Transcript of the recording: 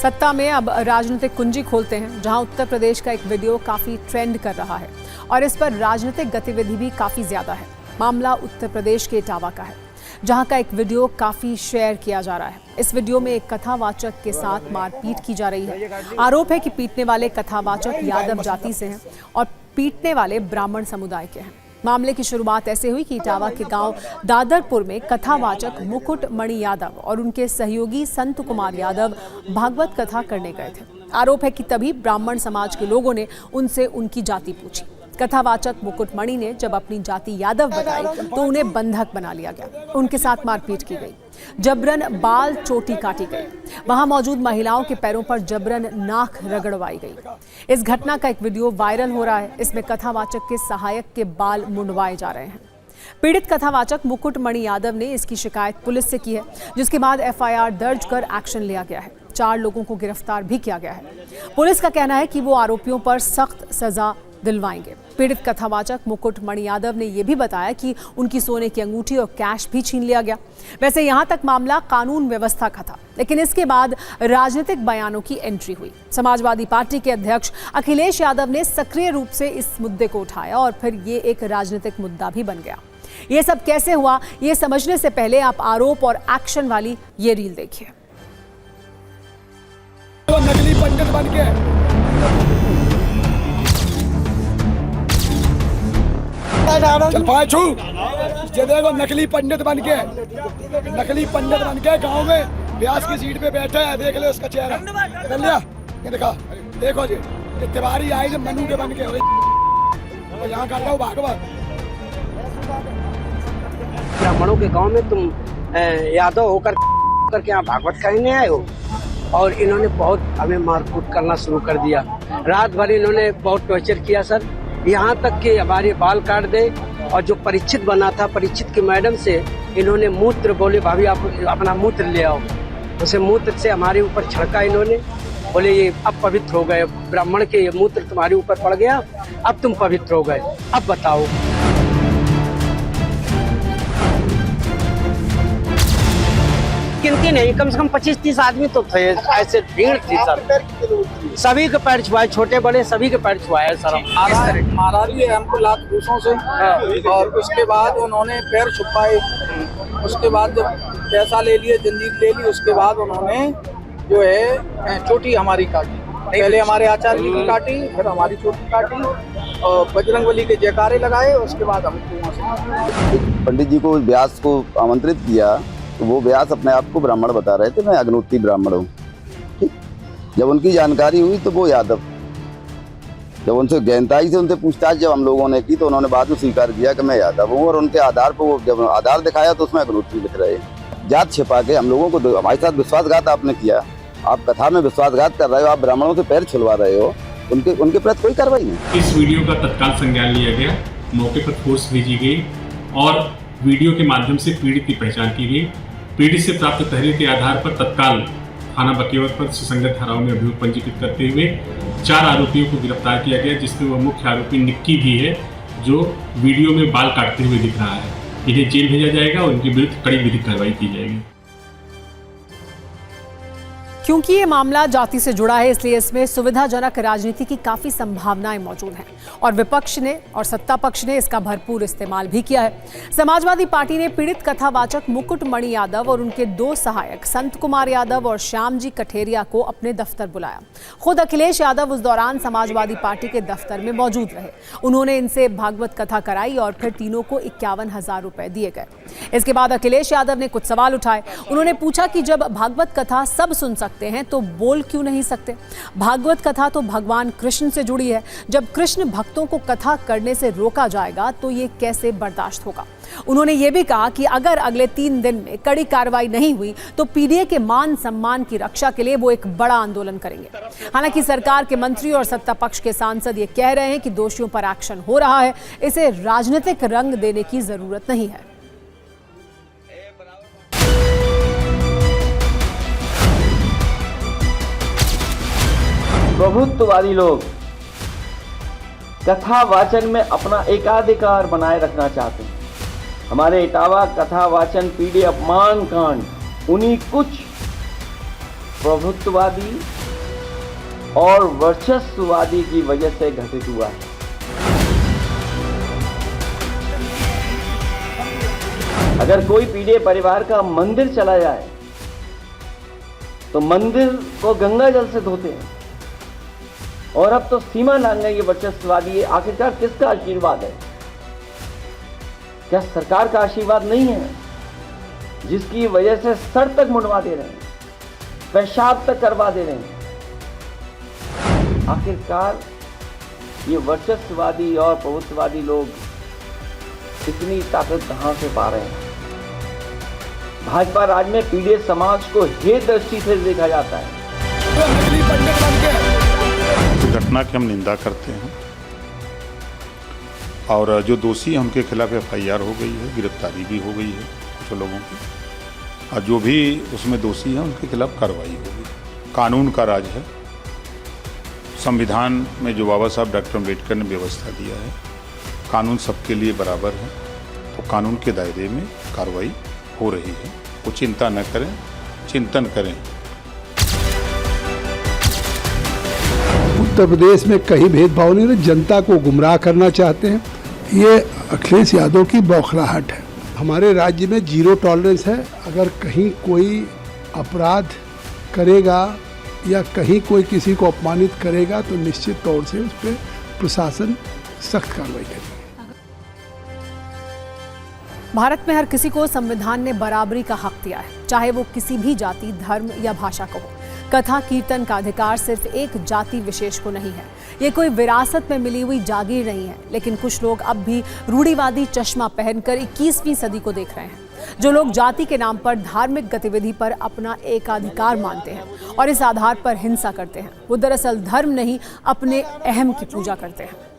सत्ता में अब राजनीतिक कुंजी खोलते हैं, जहां उत्तर प्रदेश का एक वीडियो काफी ट्रेंड कर रहा है और इस पर राजनीतिक गतिविधि भी काफी ज्यादा है। मामला उत्तर प्रदेश के इटावा का है, जहां का एक वीडियो काफी शेयर किया जा रहा है। इस वीडियो में एक कथावाचक के साथ मारपीट की जा रही है। आरोप है कि पीटने वाले कथावाचक यादव जाति से हैं और पीटने वाले ब्राह्मण समुदाय के हैं। मामले की शुरुआत ऐसे हुई कि इटावा के गांव दादरपुर में कथावाचक मुकुट मणि यादव और उनके सहयोगी संत कुमार यादव भागवत कथा करने गए थे। आरोप है कि तभी ब्राह्मण समाज के लोगों ने उनसे उनकी जाति पूछी। कथावाचक मुकुट मणि ने जब अपनी जाति यादव बताई तो उन्हें बंधक बना लिया गया। उनके साथ मारपीट की गई, जबरन बाल चोटी काटी गई। वहां मौजूद महिलाओं के पैरों पर जबरन नाक रगड़वाई गई। इस घटना का एक वीडियो वायरल हो रहा है। इसमें कथावाचक के सहायक के बाल मुंडवाए जा रहे हैं। पीड़ित कथावाचक मुकुट मणि यादव ने इसकी शिकायत पुलिस से की है, जिसके बाद एफआईआर दर्ज कर एक्शन लिया गया है। 4 लोगों को गिरफ्तार भी किया गया है। पुलिस का कहना है कि वो आरोपियों पर सख्त सजा दिलवाएंगे। पीड़ित कथावाचक मुकुट मणि यादव ने यह भी बताया कि उनकी सोने की अंगूठी और कैश भी छीन लिया गया। वैसे यहां तक मामला कानून व्यवस्था का था, लेकिन इसके बाद राजनीतिक बयानों की एंट्री हुई। समाजवादी पार्टी के अध्यक्ष अखिलेश यादव ने सक्रिय रूप से इस मुद्दे को उठाया और फिर ये एक राजनीतिक मुद्दा भी बन गया। ये सब कैसे हुआ, ये समझने से पहले आप आरोप और एक्शन वाली ये रील देखिए। तो नकली पंडित बन के चल पाए छू, ये देखो नकली पंडित बन के गांव में ब्यास की सीट पे बैठा है। देख ले उसका चेहरा, कर लिया ये देखा। देखो जी, ये तिवारी आए जो मनु के बन के यहाँ कर रहा हूँ भागवत। ब्राह्मणों के गांव में तुम यादव होकर करके यहाँ भागवत कहने आए हो, और इन्होंने बहुत हमें मारकूट करना शुरू कर दिया। रात भर इन्होंने बहुत टॉर्चर किया सर, यहाँ तक कि हमारे बाल काट दे। और जो परीक्षित बना था, परीक्षित की मैडम से इन्होंने मूत्र बोले, भाभी आप अपना मूत्र ले आओ। उसे मूत्र से हमारे ऊपर छिड़का इन्होंने। बोले ये अब पवित्र हो गए, ब्राह्मण के ये मूत्र तुम्हारे ऊपर पड़ गया, अब तुम पवित्र हो गए, अब बताओ। गिनती नहीं, कम से कम 25-30 आदमी तो थे, ऐसे भीड़ थी सर। सभी के पैर छुआए, छोटे बड़े सभी के पैर छुआए सर। मारा भी है हमको लात घूसों से, और उसके बाद उन्होंने पैर छुपाए। उसके बाद जब पैसा ले लिए, जंजीर ले ली, उसके बाद उन्होंने जो है चोटी हमारी काटी। पहले हमारे आचार्य जी की काटी, फिर हमारी चोटी काटी और बजरंगबली के जयकारे लगाए। उसके बाद हमको पंडित जी को व्यास को आमंत्रित किया तो वो व्यास अपने आप को ब्राह्मण बता रहे थे, मैं अग्नोत्री ब्राह्मण हूँ। ठीक, जब उनकी जानकारी हुई तो वो यादव, जब उनसे गहनताई से उनसे पूछताछ जब हम लोगों ने की तो उन्होंने बाद में स्वीकार किया कि मैं यादव हूँ। और उनके आधार पर वो जब आधार दिखाया तो उसमें अग्नोत्री लिख रहे। जात छिपा के हम लोगों को, हमारे साथ विश्वासघात आपने किया। आप कथा में विश्वासघात कर रहे हो, आप ब्राह्मणों से पैर छुलवा रहे हो, उनके प्रति कोई कार्रवाई नहीं। इस वीडियो का तत्काल संज्ञान लिया गया, मौके पर फोर्स भेजी गई और वीडियो के माध्यम से पीड़ित की पहचान की गई। पीड़ित से प्राप्त तहरीर के आधार पर तत्काल थाना बकेवत पर सुसंगत धाराओं में अभियोग पंजीकृत करते हुए 4 आरोपियों को गिरफ्तार किया गया, जिसमें वह मुख्य आरोपी निक्की भी है, जो वीडियो में बाल काटते हुए दिख रहा है। इन्हें जेल भेजा जाएगा और उनके विरुद्ध कड़ी विधिक कार्रवाई की जाएगी। क्योंकि ये मामला जाति से जुड़ा है, इसलिए इसमें सुविधाजनक राजनीति की काफी संभावनाएं मौजूद हैं और विपक्ष ने और सत्ता पक्ष ने इसका भरपूर इस्तेमाल भी किया है। समाजवादी पार्टी ने पीड़ित कथावाचक मुकुट मणि यादव और उनके 2 सहायक संत कुमार यादव और श्याम जी कठेरिया को अपने दफ्तर बुलाया। खुद अखिलेश यादव उस दौरान समाजवादी पार्टी के दफ्तर में मौजूद रहे। उन्होंने इनसे भागवत कथा कराई और फिर तीनों को 51,000 रुपए दिए गए। इसके बाद अखिलेश यादव ने कुछ सवाल उठाए। उन्होंने पूछा कि जब भागवत कथा सब सुन सकते हैं तो बोल क्यों नहीं सकते? भागवत कथा तो भगवान कृष्ण से जुड़ी है। जब कृष्ण भक्तों को कथा करने से रोका जाएगा तो ये कैसे बर्दाश्त होगा? उन्होंने ये भी कहा कि अगर अगले 3 दिन में कड़ी कार्रवाई नहीं हुई तो पीडीए के मान सम्मान की रक्षा के लिए वो एक बड़ा आंदोलन करेंगे। हालांकि सरकार के मंत्री और सत्ता पक्ष के सांसद ये कह रहे हैं कि दोषियों पर एक्शन हो रहा है, इसे राजनीतिक रंग देने की जरूरत नहीं है। प्रभुत्ववादी लोग कथावाचन में अपना एकाधिकार बनाए रखना चाहते हैं। हमारे इटावा कथावाचन पीढ़ी अपमान कांड उन्हीं कुछ प्रभुत्ववादी और वर्चस्ववादी की वजह से घटित हुआ है। अगर कोई पीड़ित परिवार का मंदिर चला जाए तो मंदिर को गंगा जल से धोते हैं, और अब तो सीमा लांघने ये वर्चस्ववादी आखिरकार किसका आशीर्वाद है? क्या सरकार का आशीर्वाद नहीं है, जिसकी वजह से सर तक मुंडवा दे रहे हैं, पेशाब तक करवा दे रहे हैं? आखिरकार ये वर्चस्ववादी और प्रभुत्ववादी लोग इतनी ताकत कहां से पा रहे हैं? भाजपा राज में पीड़ित समाज को हे दृष्टि से देखा जाता है। इस घटना की हम निंदा करते हैं और जो दोषी हैं उनके खिलाफ FIR हो गई है, गिरफ्तारी भी हो गई है कुछ लोगों की, और जो भी उसमें दोषी हैं उनके खिलाफ कार्रवाई होगी। कानून का राज है। संविधान में जो बाबा साहब डॉक्टर अम्बेडकर ने व्यवस्था दिया है, कानून सबके लिए बराबर है, तो कानून के दायरे में कार्रवाई हो रही है। वो चिंता न करें, चिंतन करें। उत्तर प्रदेश में कहीं भेदभाव नहीं है, जनता को गुमराह करना चाहते हैं। ये अखिलेश यादव की बौखलाहट है। हमारे राज्य में 0 टॉलरेंस है। अगर कहीं कोई अपराध करेगा या कहीं कोई किसी को अपमानित करेगा तो निश्चित तौर से उस पर प्रशासन सख्त कार्रवाई करेगा। भारत में हर किसी को संविधान ने बराबरी का हक दिया है, चाहे वो किसी भी जाति, धर्म या भाषा का हो। कथा कीर्तन का अधिकार सिर्फ एक जाति विशेष को नहीं है। ये कोई विरासत में मिली हुई जागीर नहीं है। लेकिन कुछ लोग अब भी रूढ़िवादी चश्मा पहनकर 21वीं सदी को देख रहे हैं। जो लोग जाति के नाम पर धार्मिक गतिविधि पर अपना एकाधिकार मानते हैं और इस आधार पर हिंसा करते हैं, वो दरअसल धर्म नहीं, अपने अहम की पूजा करते हैं।